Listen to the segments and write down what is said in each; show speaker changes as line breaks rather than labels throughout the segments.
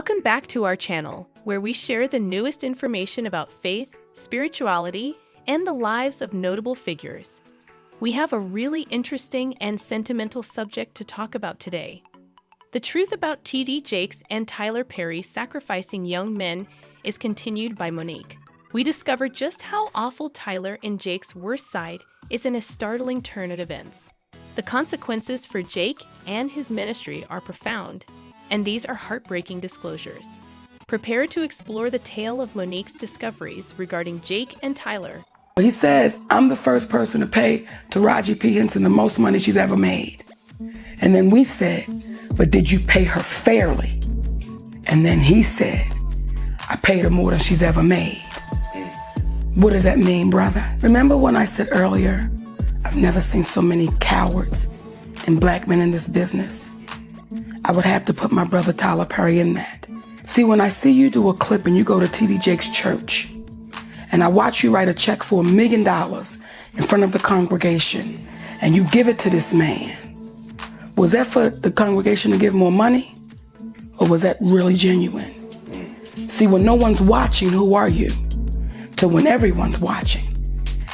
Welcome back to our channel, where we share the newest information about faith, spirituality, and the lives of notable figures. We have a really interesting and sentimental subject to talk about today. The truth about T.D. Jakes and Tyler Perry sacrificing young men is continued by Monique. We discover just how awful Tyler and Jake's worst side is in a startling turn of events. The consequences for Jake and his ministry are profound, and these are heartbreaking disclosures. Prepare to explore the tale of Monique's discoveries regarding Jake and Tyler.
He says, I'm the first person to pay Taraji P. Henson the most money she's ever made. And then we said, but did you pay her fairly? And then he said, I paid her more than she's ever made. What does that mean, brother? Remember when I said earlier, I've never seen so many cowards and black men in this business? I would have to put my brother Tyler Perry in that. See, when I see you do a clip and you go to T.D. Jakes' church, and I watch you write a check for $1 million in front of the congregation, and you give it to this man, was that for the congregation to give more money? Or was that really genuine? See, when no one's watching, who are you? To when everyone's watching.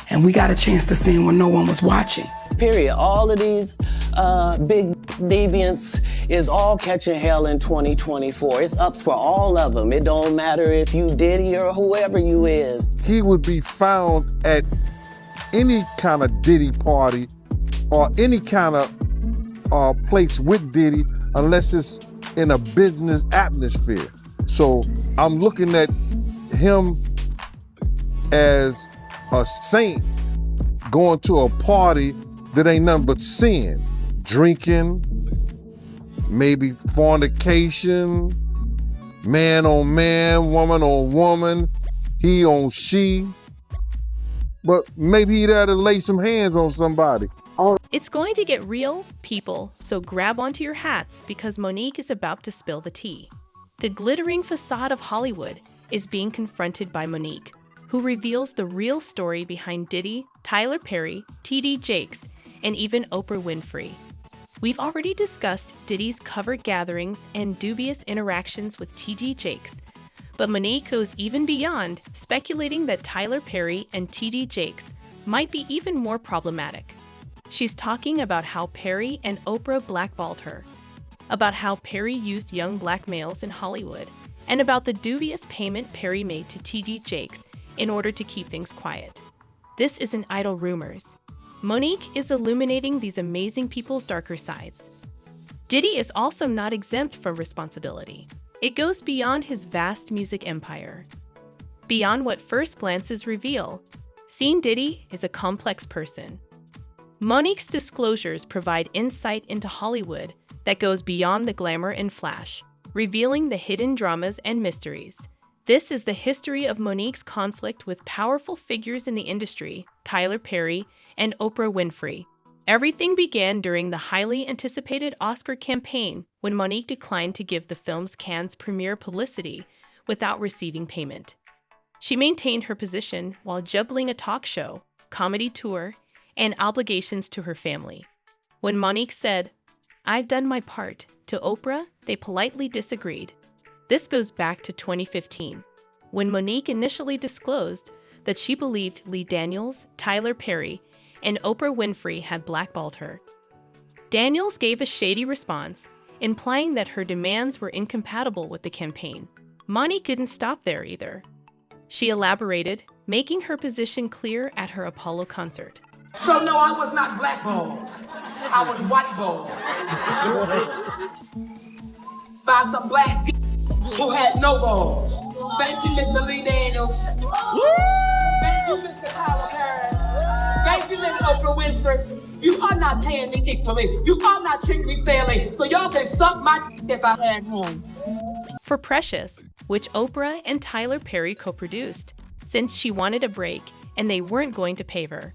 And we got a chance to see him when no one was watching.
Period. All of these big deviants is all catching hell in 2024. It's up for all of them. It don't matter if you Diddy or whoever you is.
He would be found at any kind of Diddy party or any kind of place with Diddy unless it's in a business atmosphere. So I'm looking at him as a saint going to a party that ain't nothing but sin. Drinking, maybe fornication, man on man, woman on woman, he on she. But maybe he'd have to lay some hands on somebody.
It's going to get real, people, so grab onto your hats because Monique is about to spill the tea. The glittering facade of Hollywood is being confronted by Monique, who reveals the real story behind Diddy, Tyler Perry, T.D. Jakes, and even Oprah Winfrey. We've already discussed Diddy's covert gatherings and dubious interactions with T.D. Jakes, but Monique goes even beyond, speculating that Tyler Perry and T.D. Jakes might be even more problematic. She's talking about how Perry and Oprah blackballed her, about how Perry used young black males in Hollywood, and about the dubious payment Perry made to T.D. Jakes in order to keep things quiet. This isn't idle rumors. Monique is illuminating these amazing people's darker sides. Diddy is also not exempt from responsibility. It goes beyond his vast music empire. Beyond what first glances reveal, seeing Diddy is a complex person. Monique's disclosures provide insight into Hollywood that goes beyond the glamour and flash, revealing the hidden dramas and mysteries. This is the history of Monique's conflict with powerful figures in the industry, Tyler Perry and Oprah Winfrey. Everything began during the highly anticipated Oscar campaign when Monique declined to give the film's Cannes premiere publicity without receiving payment. She maintained her position while juggling a talk show, comedy tour, and obligations to her family. When Monique said, "I've done my part," to Oprah, they politely disagreed. This goes back to 2015, when Monique initially disclosed that she believed Lee Daniels, Tyler Perry, and Oprah Winfrey had blackballed her. Daniels gave a shady response, implying that her demands were incompatible with the campaign. Monique didn't stop there either. She elaborated, making her position clear at her Apollo concert.
So no, I was not blackballed. I was whiteballed. By some black who had no balls. Thank you, Mr. Lee Daniels. Woo! Thank you, Mr. Tyler Perry. Thank you, Mr. Oprah Winfrey. You are not paying me equally. You are not treating me fairly. So y'all can suck my if I had home.
For Precious, which Oprah and Tyler Perry co-produced, since she wanted a break and they weren't going to pay her.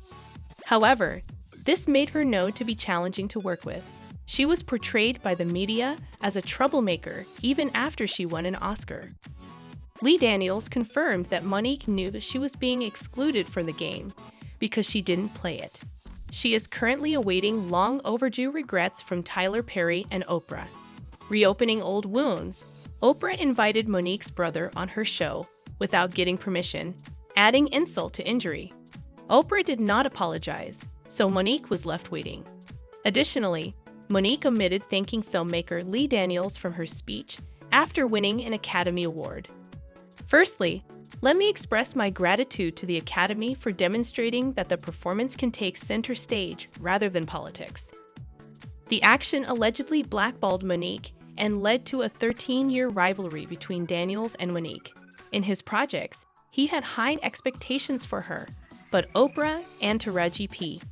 However, this made her known to be challenging to work with. She was portrayed by the media as a troublemaker even after she won an Oscar. Lee Daniels confirmed that Monique knew that she was being excluded from the game because she didn't play it. She is currently awaiting long overdue regrets from Tyler Perry and Oprah, reopening old wounds, Oprah invited Monique's brother on her show without getting permission, adding insult to injury. Oprah did not apologize, so Monique was left waiting. Additionally, Monique omitted thanking filmmaker Lee Daniels from her speech after winning an Academy Award. Firstly, let me express my gratitude to the Academy for demonstrating that the performance can take center stage rather than politics. The action allegedly blackballed Monique and led to a 13-year rivalry between Daniels and Monique. In his projects, he had high expectations for her, but Oprah and Taraji P.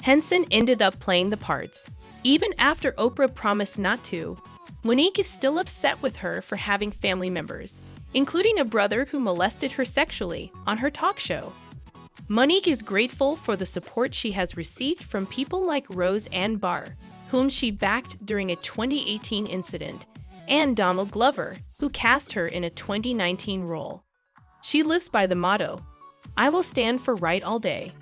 Henson ended up playing the parts. Even after Oprah promised not to, Monique is still upset with her for having family members, including a brother who molested her sexually on her talk show. Monique is grateful for the support she has received from people like Rose Ann Barr, whom she backed during a 2018 incident, and Donald Glover, who cast her in a 2019 role. She lives by the motto, "I will stand for right all day."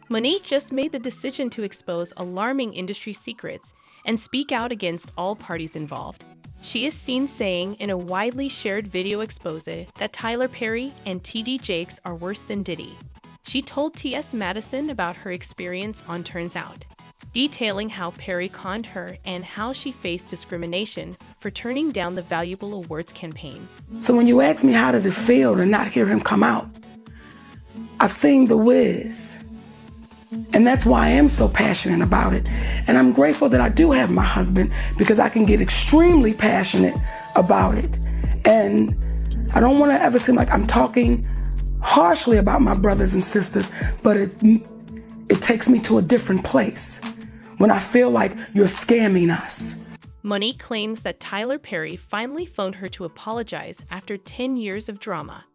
Monique just made the decision to expose alarming industry secrets and speak out against all parties involved. She is seen saying in a widely shared video expose that Tyler Perry and T.D. Jakes are worse than Diddy. She told T.S. Madison about her experience on Turns Out, detailing how Perry conned her and how she faced discrimination for turning down the valuable awards campaign.
So when you ask me how does it feel to not hear him come out, I've seen The Wiz. And that's why I am so passionate about it. And I'm grateful that I do have my husband because I can get extremely passionate about it. And I don't want to ever seem like I'm talking harshly about my brothers and sisters, but it takes me to a different place when I feel like you're scamming us.
Monique claims that Tyler Perry finally phoned her to apologize after 10 years of drama.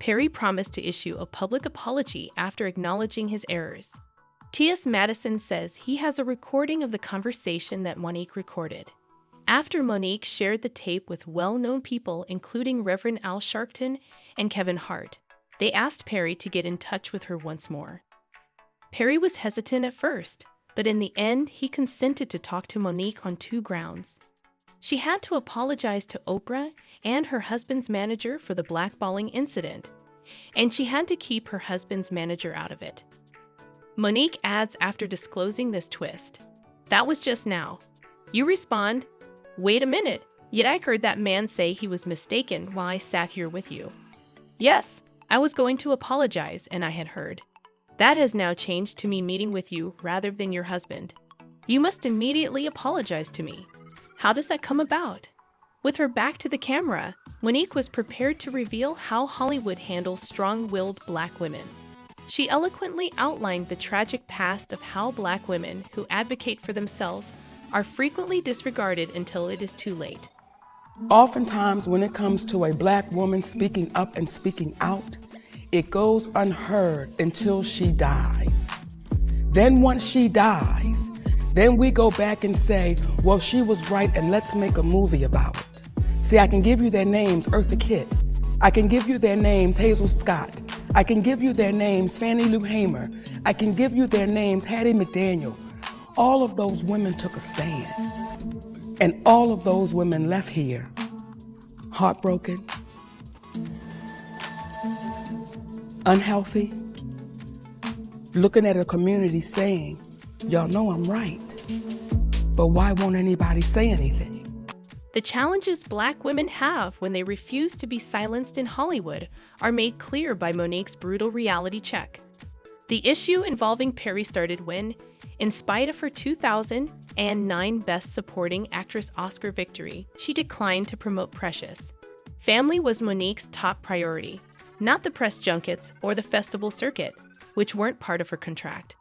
Perry promised to issue a public apology after acknowledging his errors. T.S. Madison says he has a recording of the conversation that Monique recorded. After Monique shared the tape with well-known people including Reverend Al Sharpton and Kevin Hart, they asked Perry to get in touch with her once more. Perry was hesitant at first, but in the end, he consented to talk to Monique on 2 grounds. She had to apologize to Oprah and her husband's manager for the blackballing incident, and she had to keep her husband's manager out of it. Monique adds after disclosing this twist, "That was just now." You respond, "Wait a minute, yet I heard that man say he was mistaken while I sat here with you." Yes, I was going to apologize, and I had heard. That has now changed to me meeting with you rather than your husband. You must immediately apologize to me. How does that come about? With her back to the camera, Monique was prepared to reveal how Hollywood handles strong-willed Black women. She eloquently outlined the tragic past of how Black women who advocate for themselves are frequently disregarded until it is too late.
Oftentimes, when it comes to a Black woman speaking up and speaking out, it goes unheard until she dies. Then once she dies, then we go back and say, well, she was right and let's make a movie about it. See, I can give you their names, Eartha Kitt. I can give you their names, Hazel Scott. I can give you their names, Fannie Lou Hamer. I can give you their names, Hattie McDaniel. All of those women took a stand. And all of those women left here heartbroken, unhealthy, looking at a community saying, y'all know I'm right, but why won't anybody say anything?
The challenges Black women have when they refuse to be silenced in Hollywood are made clear by Monique's brutal reality check. The issue involving Perry started when, in spite of her 2009 Best Supporting Actress Oscar victory, she declined to promote Precious. Family was Monique's top priority, not the press junkets or the festival circuit, which weren't part of her contract.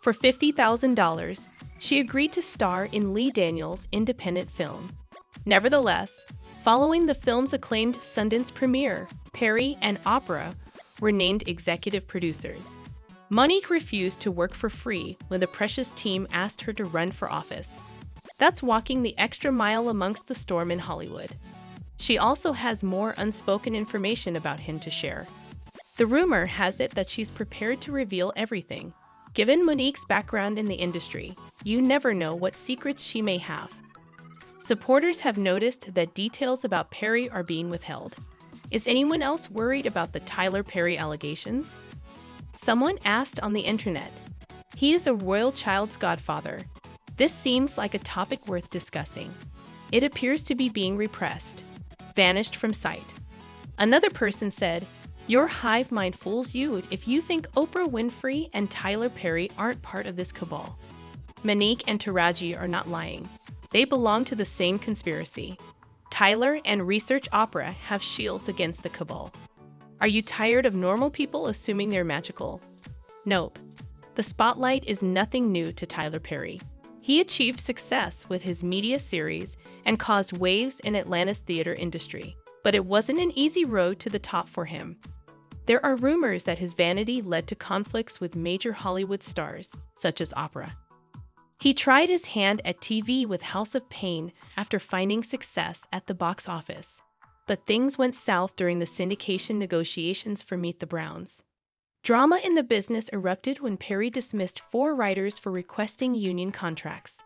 For $50,000, she agreed to star in Lee Daniels' independent film. Nevertheless, following the film's acclaimed Sundance premiere, Perry and Oprah were named executive producers. Monique refused to work for free when the Precious team asked her to run for office. That's walking the extra mile amongst the storm in Hollywood. She also has more unspoken information about him to share. The rumor has it that she's prepared to reveal everything. Given Monique's background in the industry, you never know what secrets she may have. Supporters have noticed that details about Perry are being withheld. Is anyone else worried about the Tyler Perry allegations? Someone asked on the internet. He is a royal child's godfather. This seems like a topic worth discussing. It appears to be being repressed, vanished from sight. Another person said, "Your hive mind fools you if you think Oprah Winfrey and Tyler Perry aren't part of this cabal." Monique and Taraji are not lying. They belong to the same conspiracy. Tyler and Research Oprah have shields against the cabal. Are you tired of normal people assuming they're magical? Nope. The spotlight is nothing new to Tyler Perry. He achieved success with his media series and caused waves in Atlanta's theater industry, but it wasn't an easy road to the top for him. There are rumors that his vanity led to conflicts with major Hollywood stars, such as Oprah. He tried his hand at TV with House of Pain after finding success at the box office, but things went south during the syndication negotiations for Meet the Browns. Drama in the business erupted when Perry dismissed 4 writers for requesting union contracts.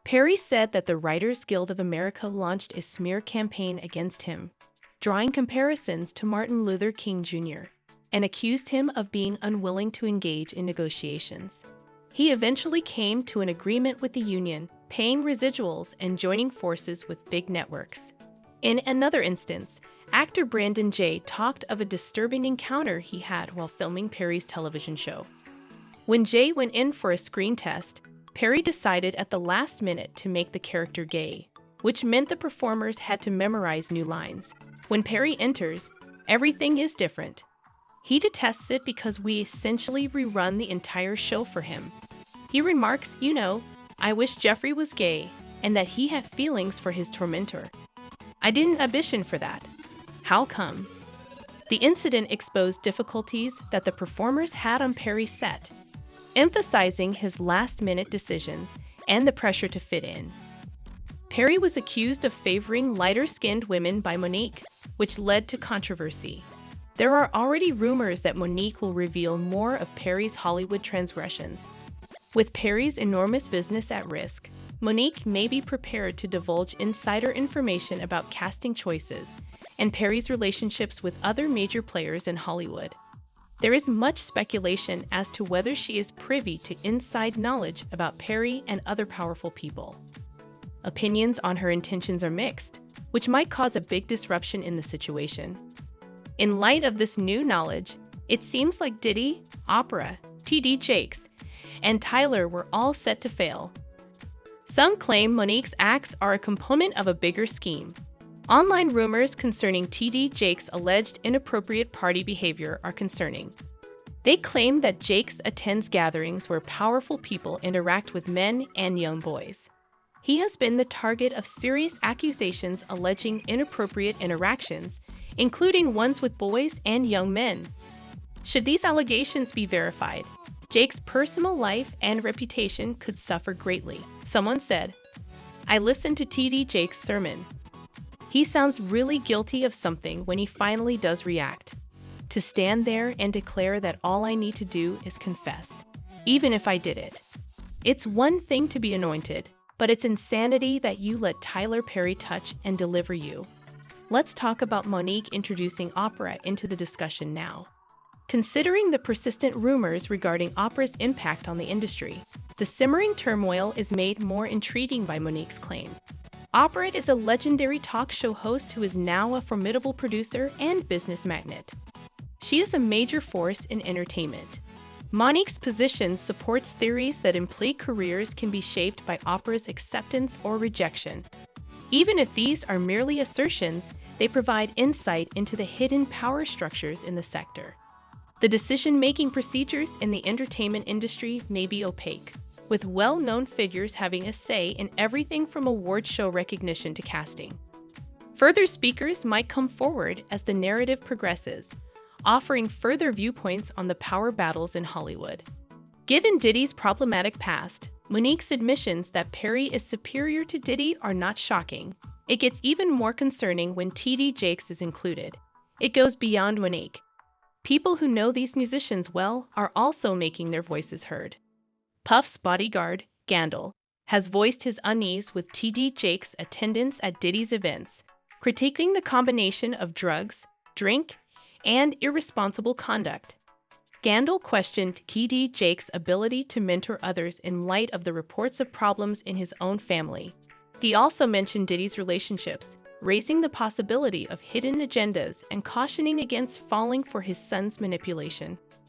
Perry said that the Writers Guild of America launched a smear campaign against him, drawing comparisons to Martin Luther King Jr., and accused him of being unwilling to engage in negotiations. He eventually came to an agreement with the union, paying residuals and joining forces with big networks. In another instance, actor Brandon Jay talked of a disturbing encounter he had while filming Perry's television show. When Jay went in for a screen test, Perry decided at the last minute to make the character gay, which meant the performers had to memorize new lines. When Perry enters, everything is different. He detests it because we essentially rerun the entire show for him. He remarks, "I wish Jeffrey was gay and that he had feelings for his tormentor. I didn't audition for that. How come?" The incident exposed difficulties that the performers had on Perry's set, emphasizing his last-minute decisions and the pressure to fit in. Perry was accused of favoring lighter-skinned women by Monique, which led to controversy. There are already rumors that Monique will reveal more of Perry's Hollywood transgressions. With Perry's enormous business at risk, Monique may be prepared to divulge insider information about casting choices and Perry's relationships with other major players in Hollywood. There is much speculation as to whether she is privy to inside knowledge about Perry and other powerful people. Opinions on her intentions are mixed, which might cause a big disruption in the situation. In light of this new knowledge, it seems like Diddy, Oprah, TD Jakes, and Tyler were all set to fail. Some claim Monique's acts are a component of a bigger scheme. Online rumors concerning TD Jakes' alleged inappropriate party behavior are concerning. They claim that Jakes attends gatherings where powerful people interact with men and young boys. He has been the target of serious accusations alleging inappropriate interactions, including ones with boys and young men. Should these allegations be verified, Jake's personal life and reputation could suffer greatly. Someone said, "I listened to TD Jake's sermon. He sounds really guilty of something when he finally does react. To stand there and declare that all I need to do is confess, even if I did it. It's one thing to be anointed, but it's insanity that you let Tyler Perry touch and deliver you." Let's talk about Monique introducing Oprah into the discussion now. Considering the persistent rumors regarding Oprah's impact on the industry, the simmering turmoil is made more intriguing by Monique's claim. Oprah is a legendary talk show host who is now a formidable producer and business magnate. She is a major force in entertainment. Monique's position supports theories that imply careers can be shaped by Oprah's acceptance or rejection. Even if these are merely assertions, they provide insight into the hidden power structures in the sector. The decision-making procedures in the entertainment industry may be opaque, with well-known figures having a say in everything from award show recognition to casting. Further speakers might come forward as the narrative progresses, offering further viewpoints on the power battles in Hollywood. Given Diddy's problematic past, Monique's admissions that Perry is superior to Diddy are not shocking. It gets even more concerning when TD Jakes is included. It goes beyond Monique. People who know these musicians well are also making their voices heard. Puff's bodyguard, Gandalf, has voiced his unease with TD Jake's attendance at Diddy's events, critiquing the combination of drugs, drink, and irresponsible conduct. Scandal questioned TD Jake's ability to mentor others in light of the reports of problems in his own family. He also mentioned Diddy's relationships, raising the possibility of hidden agendas and cautioning against falling for his son's manipulation.